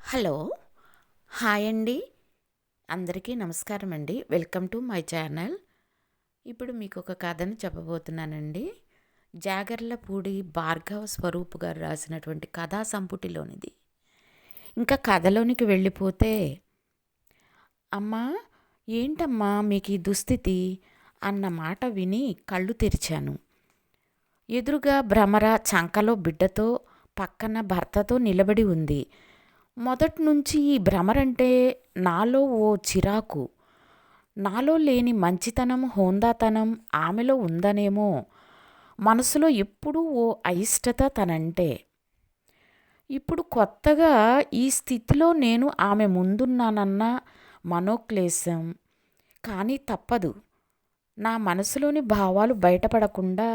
Hello. Hi అండి. అందరికీ నమస్కారం అండి. Welcome to my channel. ఇప్పుడు మీకు ఒక కథను చెప్పబోతున్నానండి. జాగర్లపూడి భార్గవ స్వరూప్ గారు రాసినటువంటి కథా సంపుటిలోనిది. ఇంకా కథలోనికి వెళ్ళిపోతే, అమ్మా ఏంటమ్మా మీకు ఈ దుస్థితి అన్న మాట విని కళ్ళు తెరిచాను. ఎదురుగా భ్రమర చంకలో బిడ్డతో పక్కన భర్తతో నిలబడి ఉంది. మొదటి నుంచి ఈ భ్రమరంటే నాలో ఓ చిరాకు. నాలో లేని మంచితనం, హోందాతనం ఆమెలో ఉందనేమో. మనసులో ఎప్పుడూ ఓ అయిష్టత తనంటే. ఇప్పుడు కొత్తగా ఈ స్థితిలో నేను ఆమె ముందున్నానన్న మనోక్లేశం. కానీ తప్పదు. నా మనసులోని భావాలు బయటపడకుండా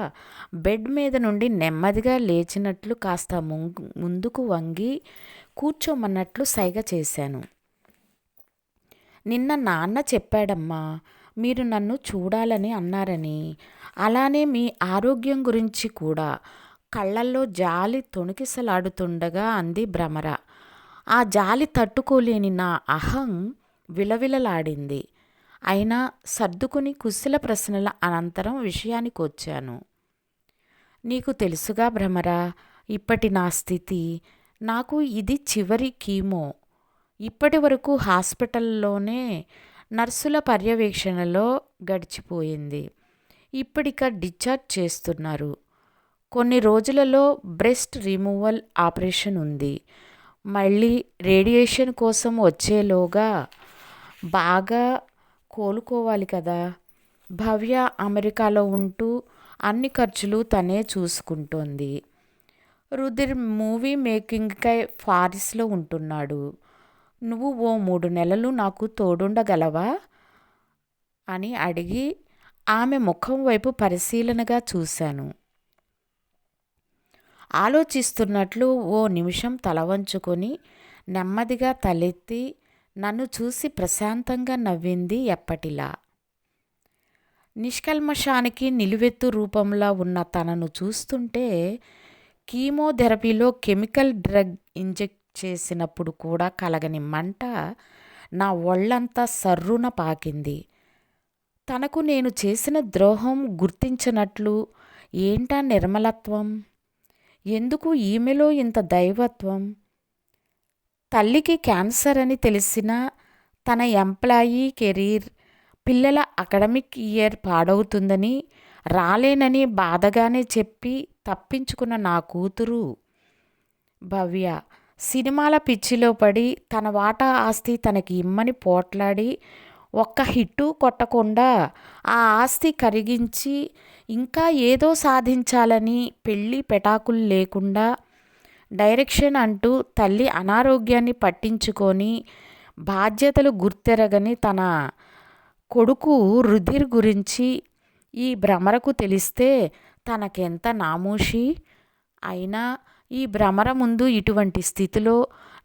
బెడ్ మీద నుండి నెమ్మదిగా లేచినట్లు కాస్త ముందుకు వంగి కూర్చోమన్నట్లు సైగ చేశాను. నిన్న నాన్న చెప్పాడమ్మా, మీరు నన్ను చూడాలని అన్నారని. అలానే మీ ఆరోగ్యం గురించి కూడా. కళ్ళల్లో జాలి తొణికిసలాడుతుండగా అంది భ్రమర. ఆ జాలి తట్టుకోలేని నా అహం విలవిలలాడింది. అయినా సర్దుకుని కుశల ప్రశ్నల అనంతరం విషయానికి వచ్చాను. నీకు తెలుసుగా భ్రమర, ఇప్పటి నా స్థితి. నాకు ఇది చివరి కీమో. ఇప్పటి వరకు హాస్పిటల్లోనే నర్సుల పర్యవేక్షణలో గడిచిపోయింది. ఇప్పటిక డిశ్చార్జ్ చేస్తున్నారు. కొన్ని రోజులలో బ్రెస్ట్ రిమూవల్ ఆపరేషన్ ఉంది. మళ్ళీ రేడియేషన్ కోసం వచ్చేలోగా బాగా కోలుకోవాలి కదా. భవ్య అమెరికాలో ఉంటూ అన్ని ఖర్చులు తనే చూసుకుంటోంది. రుధిర్ మూవీ మేకింగ్కై పారిస్లో ఉంటున్నాడు. నువ్వు ఓ 3 నెలలు నాకు తోడుండగలవా అని అడిగి ఆమె ముఖం వైపు పరిశీలనగా చూశాను. ఆలోచిస్తున్నట్లు ఓ నిమిషం తల వంచుకొని నెమ్మదిగా తలెత్తి నన్ను చూసి ప్రశాంతంగా నవ్వింది ఎప్పటిలా. నిష్కల్మషానికి నిలువెత్తు రూపంలా ఉన్న తనను చూస్తుంటే కీమోథెరపీలో కెమికల్ డ్రగ్ ఇంజెక్ట్ చేసినప్పుడు కూడా కలగని మంట నా ఒళ్ళంతా సర్రున పాకింది. తనకు నేను చేసిన ద్రోహం గుర్తించినట్లు. ఏంటా నిర్మలత్వం? ఎందుకు ఈమెలో ఇంత దైవత్వం? తల్లికి క్యాన్సర్ అని తెలిసినా తన ఎంప్లాయీ కెరీర్, పిల్లల అకాడమిక్ ఇయర్ పాడవుతుందని రాలేనని బాధగానే చెప్పి తప్పించుకున్న నా కూతురు భవ్య సినిమాల పిచ్చిలో పడి తన వాటా ఆస్తి తనకి ఇమ్మని పోట్లాడి ఒక్క హిట్టు కొట్టకుండా ఆ ఆస్తి కరిగించి ఇంకా ఏదో సాధించాలని పెళ్ళి పెటాకులు లేకుండా డైరెక్షన్ అంటూ తల్లి అనారోగ్యాన్ని పట్టించుకొని బాధ్యతలు గుర్తెరగని తన కొడుకు రుధిర్ గురించి ఈ భ్రమరకు తెలిస్తే తనకెంత నామూషి. అయినా ఈ భ్రమర ముందు ఇటువంటి స్థితిలో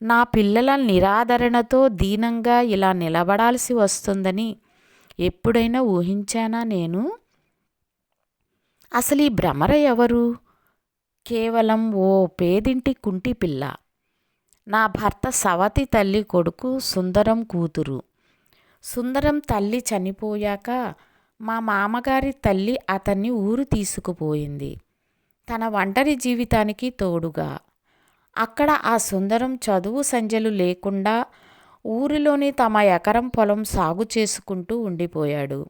నా పిల్లల నిరాదరణతో దీనంగా ఇలా నిలబడాల్సి వస్తుందని ఎప్పుడైనా ఊహించానా నేను? అసలు ఈ భ్రమర ఎవరు? కేవలం ఓ పేదింటి కుంటి పిల్ల. నా భర్త సవతి తల్లి కొడుకు సుందరం కూతురు. సుందరం తల్లి చనిపోయాక మా మామగారి తల్లి అతన్ని ఊరు తీసుకుపోయింది, తన ఒంటరి జీవితానికి తోడుగా. అక్కడ ఆ సుందరం చదువు సంధ్యలు లేకుండా ఊరిలోని తమ ఎకరం పొలం సాగు చేసుకుంటూ ఉండిపోయాడు.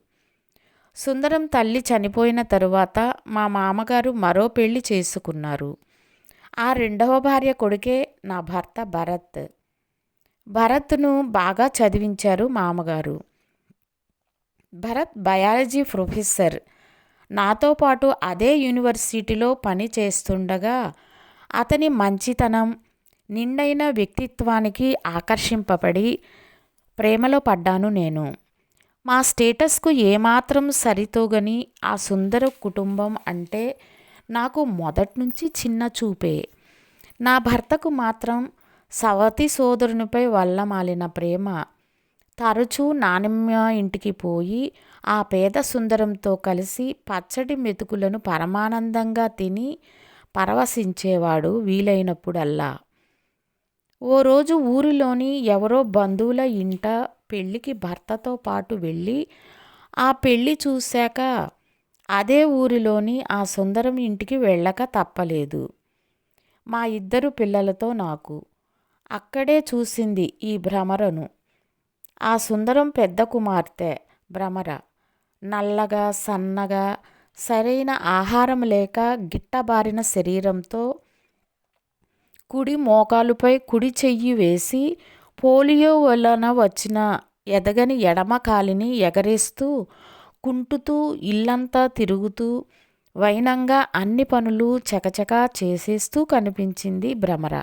సుందరం తల్లి చనిపోయిన తరువాత మా మామగారు మరో పెళ్లి చేసుకున్నారు. ఆ రెండవ భార్య కొడుకే నా భర్త భరత్. భరత్ను బాగా చదివించారు మామగారు. Bharat biology professor. నాతో పాటు అదే యూనివర్సిటీలో పని చేస్తుండగా అతని మంచితనం, నిండైన వ్యక్తిత్వానికి ఆకర్షింపబడి ప్రేమలో పడ్డాను నేను. మా స్టేటస్కు ఏమాత్రం సరితూగని ఆ సుందర కుటుంబం అంటే నాకు మొదట్నుంచి చిన్న చూపే. నా భర్తకు మాత్రం సవతి సోదరునిపై వల్లమాలిన ప్రేమ. తరచూ నానమ్మ ఇంటికి పోయి ఆ పేద సుందరంతో కలిసి పచ్చడి మెతుకులను పరమానందంగా తిని పరవశించేవాడు వీలైనప్పుడల్లా. ఓ రోజు ఊరిలోని ఎవరో బంధువుల ఇంట పెళ్ళికి భర్తతో పాటు వెళ్ళి ఆ పెళ్ళి చూశాక అదే ఊరిలోని ఆ సుందరం ఇంటికి వెళ్ళక తప్పలేదు. మా ఇద్దరు పిల్లలతో నాకు. అక్కడే చూసింది ఈ భ్రమరను. ఆ సుందరం పెద్ద కుమార్తె భ్రమర. నల్లగా, సన్నగా, సరైన ఆహారం లేక గిట్టబారిన శరీరంతో, కుడి మోకాలుపై కుడి చెయ్యి వేసి పోలియో వలన వచ్చిన ఎదగని ఎడమ కాలిని ఎగరేస్తూ కుంటుతూ ఇల్లంతా తిరుగుతూ వైనంగా అన్ని పనులు చకచకా చేసేస్తూ కనిపించింది భ్రమర.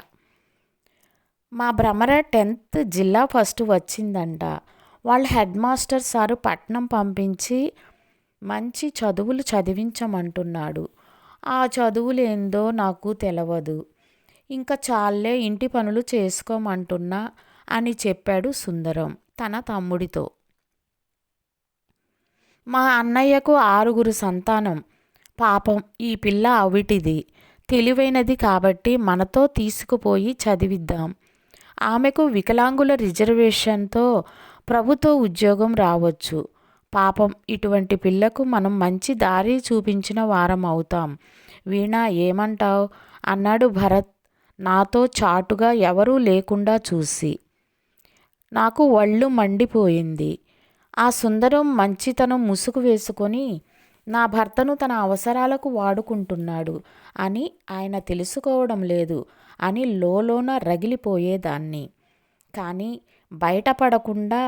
మా భ్రమర 10th జిల్లా ఫస్ట్ వచ్చిందంట. వాళ్ళ హెడ్ మాస్టర్ సారు పట్నం పంపించి మంచి చదువులు చదివించమంటున్నాడు. ఆ చదువులేందో నాకు తెలవదు. ఇంకా చాలే ఇంటి పనులు చేసుకోమంటున్నా అని చెప్పాడు సుందరం తన తమ్ముడితో. మా అన్నయ్యకు 6 సంతానం. పాపం ఈ పిల్ల అవిటిది. తెలివైనది కాబట్టి మనతో తీసుకుపోయి చదివిద్దాం. ఆమెకు వికలాంగుల రిజర్వేషన్తో ప్రభుత్వ ఉద్యోగం రావచ్చు. పాపం ఇటువంటి పిల్లకు మనం మంచి దారి చూపించిన వారం అవుతాం. వీణా ఏమంటావ్ అన్నాడు భరత్ నాతో చాటుగా ఎవరూ లేకుండా చూసి. నాకు ఒళ్ళు మండిపోయింది. ఆ సుందరం మంచితనం ముసుగు వేసుకొని నా భర్తను తన అవసరాలకు వాడుకుంటున్నాడు అని ఆయన తెలుసుకోవడం లేదు అని లోలోన రగిలిపోయేదాన్ని. కానీ బయటపడకుండా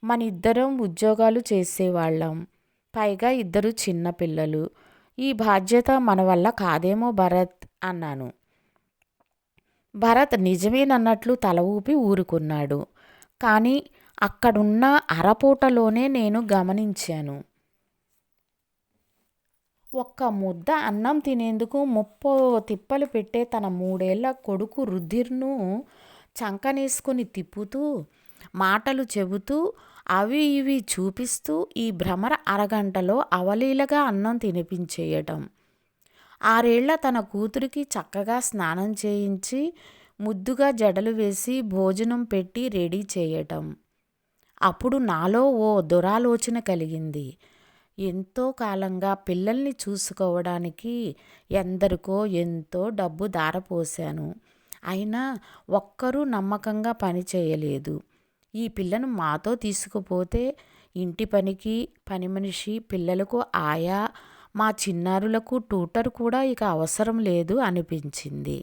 మనిద్దరం ఉద్యోగాలు చేసేవాళ్ళం. పైగా 2 చిన్నపిల్లలు. ఈ బాధ్యత మన వల్ల కాదేమో భరత్ అన్నాను. భరత్ నిజమేనన్నట్లు తల ఊపి ఊరుకున్నాడు. కానీ అక్కడున్న అరపూటలోనే నేను గమనించాను. ఒక్క ముద్ద అన్నం తినేందుకు 30 తిప్పలు పెట్టే తన 3 ఏళ్ల కొడుకు రుధిర్ను చంకనేసుకుని తిప్పుతూ, మాటలు చెబుతూ, అవి ఇవి చూపిస్తూ ఈ భ్రమర అరగంటలో అవలీలగా అన్నం తినిపించేయటం. 6 ఏళ్ల తన కూతురికి చక్కగా స్నానం చేయించి, ముద్దుగా జడలు వేసి, భోజనం పెట్టి రెడీ చేయటం. అప్పుడు నాలో ఓ దురాలోచన కలిగింది. ఎంతో కాలంగా పిల్లల్ని చూసుకోవడానికి ఎందరికో ఎంతో డబ్బు ధారపోశాను. అయినా ఒక్కరూ నమ్మకంగా పని చేయలేదు. ఈ పిల్లను మాతో తీసుకుపోతే ఇంటి పనికి పని మనిషి, పిల్లలకు ఆయా, మా చిన్నారులకు ట్యూటర్ కూడా ఇక అవసరం లేదు అనిపించింది.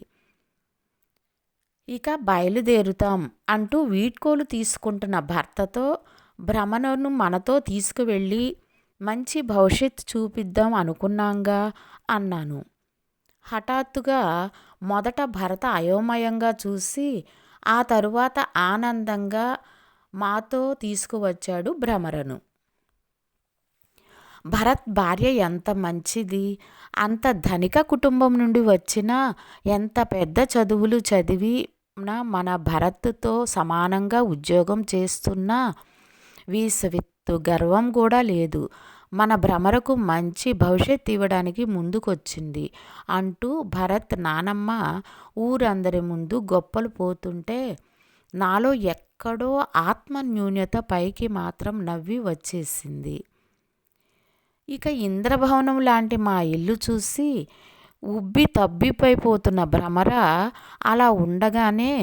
ఇక బయలుదేరుతాం అంటూ వీడ్కోలు తీసుకుంటున్న భర్తతో భ్రమరను మనతో తీసుకువెళ్ళి మంచి భవిష్యత్తు చూపిద్దాం అనుకున్నాంగా అన్నాను. హఠాత్తుగా మొదట భరత అయోమయంగా చూసి ఆ తరువాత ఆనందంగా మాతో తీసుకువచ్చాడు భ్రమరను. భరత్ భార్య ఎంత మంచిది, అంత ధనిక కుటుంబం నుండి వచ్చినా, ఎంత పెద్ద చదువులు చదివినా, మన భరత్తో సమానంగా ఉద్యోగం చేస్తున్నా వీసవిత్తు గర్వం కూడా లేదు. మన భ్రమరకు మంచి భవిష్యత్తు ఇవ్వడానికి ముందుకొచ్చింది అంటూ భరత్ నానమ్మ ఊరందరి ముందు గొప్పలు పోతుంటే నాలో ఎక్కడో ఆత్మన్యూన్యత పైకి మాత్రం నవ్వి వచ్చేసింది. ఇక ఇంద్రభవనం లాంటి మా ఇల్లు చూసి ఉబ్బి తబ్బిబ్బైపోతున్న భ్రమర అలా ఉండగానే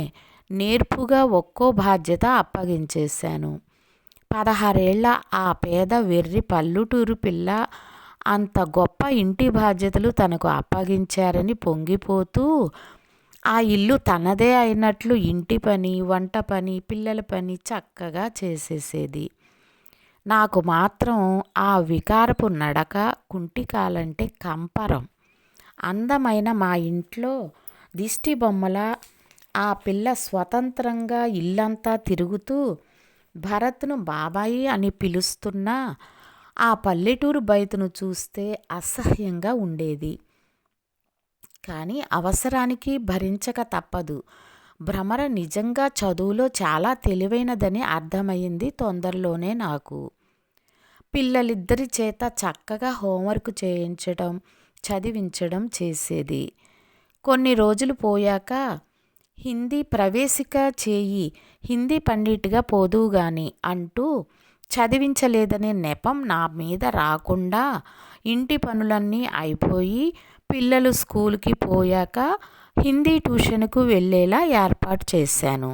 నేర్పుగా ఒక్కో బాధ్యత అప్పగించేశాను. 16 ఏళ్ల ఆ పేద వెర్రి పల్లెటూరు పిల్ల అంత గొప్ప ఇంటి బాధ్యతలు తనకు అప్పగించారని పొంగిపోతూ ఆ ఇల్లు తనదే అయినట్లు ఇంటి పని, వంట పని, పిల్లల పని చక్కగా చేసేసేది. నాకు మాత్రం ఆ వికారపు నడక, కుంటికాలంటే కంపరం. అందమైన మా ఇంట్లో దిష్టి బొమ్మల ఆ పిల్ల స్వతంత్రంగా ఇల్లంతా తిరుగుతూ భరత్ను బాబాయి అని పిలుస్తున్నా ఆ పల్లెటూరు బయటను చూస్తే అసహ్యంగా ఉండేది. కానీ అవసరానికి భరించక తప్పదు. భ్రమర నిజంగా చదువులో చాలా తెలివైనదని అర్థమైంది తొందరలోనే నాకు. పిల్లలిద్దరి చేత చక్కగా హోంవర్క్ చేయించడం, చదివించడం చేసేది. కొన్ని రోజులు పోయాక హిందీ ప్రవేశిక చేయి, హిందీ పండిట్గా పోదువుగాని అంటూ చదివించలేదనే నెపం నా మీద రాకుండా ఇంటి పనులన్నీ అయిపోయి పిల్లలు స్కూల్కి పోయాక హిందీ ట్యూషన్కు వెళ్ళేలా ఏర్పాటు చేశాను.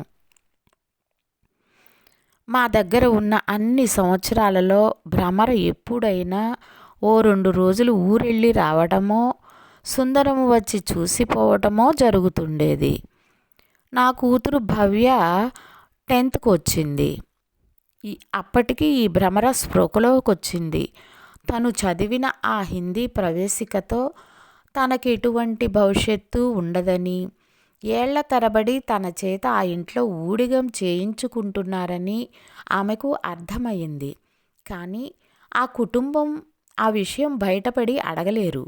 మా దగ్గర ఉన్న అన్ని సంవత్సరాలలో భ్రమర ఎప్పుడైనా ఓ 2 రోజులు ఊరెళ్ళి రావటమో, సుందరము వచ్చి చూసిపోవటమో జరుగుతుండేది. నా కూతురు భవ్య 10th వచ్చింది. అప్పటికి ఈ భ్రమర స్పృహలోకొచ్చింది. తను చదివిన ఆ హిందీ ప్రవేశికతో తనకి ఎటువంటి భవిష్యత్తు ఉండదని, ఏళ్ల తరబడి తన చేత ఆ ఇంట్లో ఊడిగం చేయించుకుంటున్నారని ఆమెకు అర్థమయ్యింది. కానీ ఆ కుటుంబం ఆ విషయం బయటపడి అడగలేరు.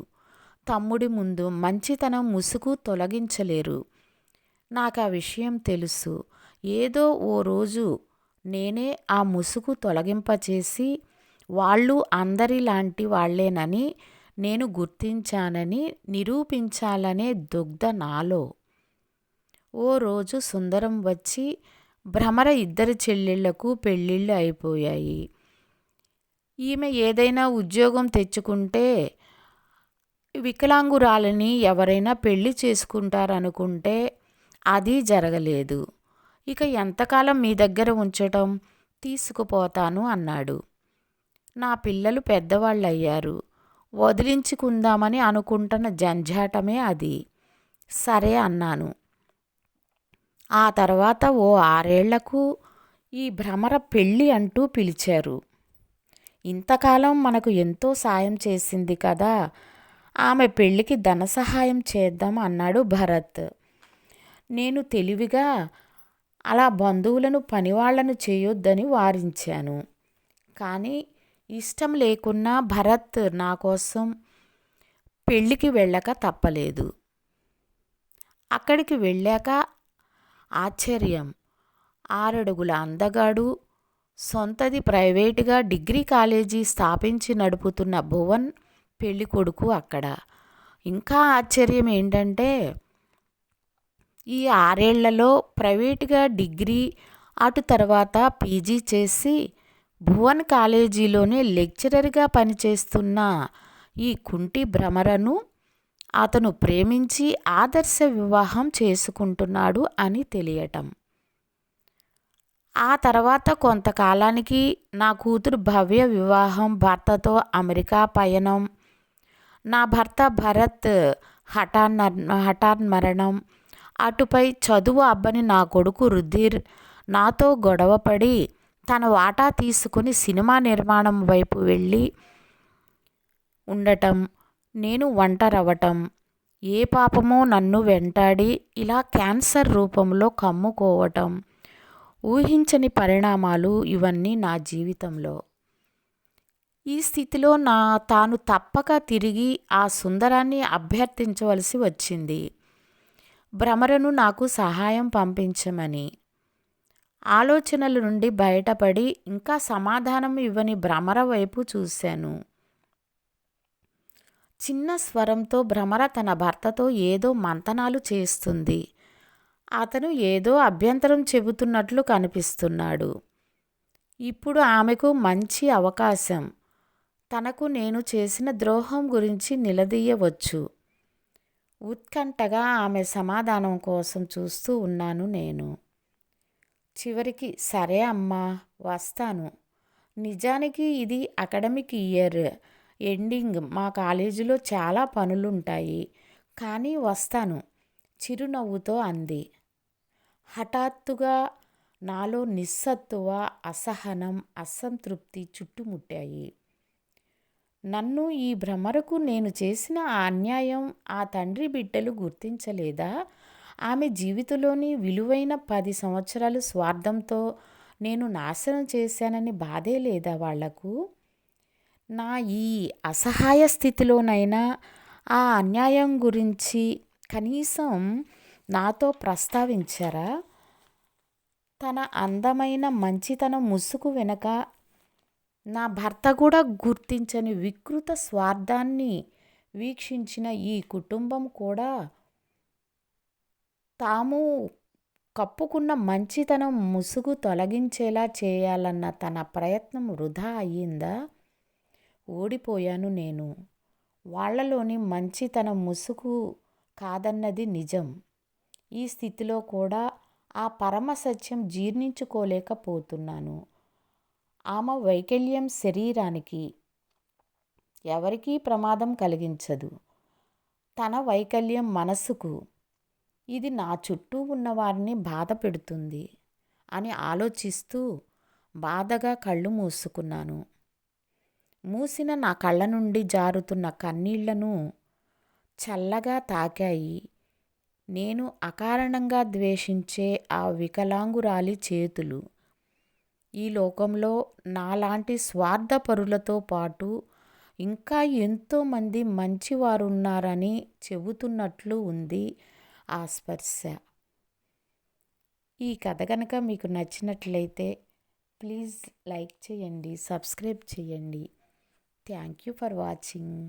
తమ్ముడి ముందు మంచితనం ముసుగు తొలగించలేరు. నాకు ఆ విషయం తెలుసు. ఏదో ఓ రోజు నేనే ఆ ముసుగు తొలగింపచేసి వాళ్ళు అందరిలాంటి వాళ్లేనని నేను గుర్తించానని నిరూపించాలనే దుగ్ధ నాలో. ఓ రోజు సుందరం వచ్చి భ్రమర 2 చెల్లెళ్లకు పెళ్ళిళ్ళు అయిపోయాయి. ఈమె ఏదైనా ఉద్యోగం తెచ్చుకుంటే వికలాంగురాలని ఎవరైనా పెళ్లి చేసుకుంటారనుకుంటే అది జరగలేదు. ఇక ఎంతకాలం మీ దగ్గర ఉంచటం, తీసుకుపోతాను అన్నాడు. నా పిల్లలు పెద్దవాళ్ళయ్యారు. వదిలించుకుందామని అనుకుంటున్న జంజాటమే అది. సరే అన్నాను. ఆ తర్వాత ఓ 6 ఏళ్లకు ఈ భ్రమర పెళ్ళి అంటూ పిలిచారు. ఇంతకాలం మనకు ఎంతో సాయం చేసింది కదా, ఆమె పెళ్ళికి ధన సహాయం చేద్దాం అన్నాడు భరత్. నేను తెలివిగా అలా బంధువులను పనివాళ్లను చేయొద్దని వారించాను. కానీ ఇష్టం లేకున్నా భరత్ నా కోసం పెళ్ళికి వెళ్ళక తప్పలేదు. అక్కడికి వెళ్ళాక ఆశ్చర్యం. 6 అడుగుల అందగాడు, సొంతది ప్రైవేటుగా డిగ్రీ కాలేజీ స్థాపించి నడుపుతున్న భువన్ పెళ్ళి కొడుకు అక్కడ. ఇంకా ఆశ్చర్యం ఏంటంటే ఈ 6 ఏళ్లలో ప్రైవేటుగా డిగ్రీ, అటు తర్వాత పీజీ చేసి భువన్ కాలేజీలోనే లెక్చరర్గా పనిచేస్తున్న ఈ కుంటి భ్రమరను అతను ప్రేమించి ఆదర్శ వివాహం చేసుకుంటున్నాడు అని తెలియటం. ఆ తర్వాత కొంతకాలానికి నా కూతురు భవ్య వివాహం, భర్తతో అమెరికా పయనం, నా భర్త భరత్ హఠాన్మరణం, అటుపై చదువు అబ్బని నా కొడుకు రుధిర్ నాతో గొడవపడి తన వాటా తీసుకుని సినిమా నిర్మాణం వైపు వెళ్ళి ఉండటం, నేను ఒంటరవటం, ఏ పాపమో నన్ను వెంటాడి ఇలా క్యాన్సర్ రూపంలో కమ్ముకోవటం, ఊహించని పరిణామాలు ఇవన్నీ నా జీవితంలో. ఈ స్థితిలో తాను తప్పక తిరిగి ఆ సుందరాన్ని అభ్యర్థించవలసి వచ్చింది. భ్రమరను నాకు సహాయం పంపించమని. ఆలోచనల నుండి బయటపడి ఇంకా సమాధానం ఇవ్వని భ్రమర వైపు చూశాను. చిన్న స్వరంతో భ్రమర తన భర్తతో ఏదో మంతనాలు చేస్తుంది. అతను ఏదో అభ్యంతరం చెబుతున్నట్లు కనిపిస్తున్నాడు. ఇప్పుడు ఆమెకు మంచి అవకాశం. తనకు నేను చేసిన ద్రోహం గురించి నిలదీయవచ్చు. ఉత్కంఠగా ఆమె సమాధానం కోసం చూస్తూ ఉన్నాను నేను. చివరికి సరే అమ్మా, వస్తాను. నిజానికి ఇది అకాడమిక్ ఇయర్ ఎండింగ్, మా కాలేజీలో చాలా పనులుంటాయి, కానీ వస్తాను చిరునవ్వుతో అంది. హఠాత్తుగా నాలో నిస్సత్తువ, అసహనం, అసంతృప్తి చుట్టుముట్టాయి. నన్ను ఈ భ్రమరకు నేను చేసిన ఆ అన్యాయం ఆ తండ్రి బిడ్డలు గుర్తించలేదా? ఆమె జీవితంలోని విలువైన 10 సంవత్సరాలు స్వార్థంతో నేను నాశనం చేశానని బాధే లేదా వాళ్లకు? నా ఈ అసహాయ స్థితిలోనైనా ఆ అన్యాయం గురించి కనీసం నాతో ప్రస్తావించారా? తన అందమైన మంచితనం ముసుగు వెనక నా భర్త కూడా గుర్తించని వికృత స్వార్థాన్ని వీక్షించిన ఈ కుటుంబం కూడా తాము కప్పుకున్న మంచితనం ముసుగు తొలగించేలా చేయాలన్న తన ప్రయత్నం వృధా అయ్యిందా? ఓడిపోయాను నేను. వాళ్ళలోని మంచితనం ముసుగు కాదన్నది నిజం. ఈ స్థితిలో కూడా ఆ పరమ సత్యం జీర్ణించుకోలేకపోతున్నాను. ఆమె వైకల్యం శరీరానికి ఎవరికీ ప్రమాదం కలిగించదు. తన వైకల్యం మనసుకు, ఇది నా చుట్టూ ఉన్నవారిని బాధ పెడుతుంది అని ఆలోచిస్తూ బాధగా కళ్ళు మూసుకున్నాను. మూసిన నా కళ్ళ నుండి జారుతున్న కన్నీళ్లను చల్లగా తాకాయి నేను అకారణంగా ద్వేషించే ఆ వికలాంగురాలి చేతులు. ఈ లోకంలో నాలాంటి స్వార్థపరులతో పాటు ఇంకా ఎంతోమంది మంచివారున్నారని చెబుతున్నట్లు ఉంది ఆ స్పర్శ. ఈ కథ కనుక మీకు నచ్చినట్లయితే ప్లీజ్ లైక్ చేయండి, సబ్స్క్రైబ్ చేయండి. Thank you for watching.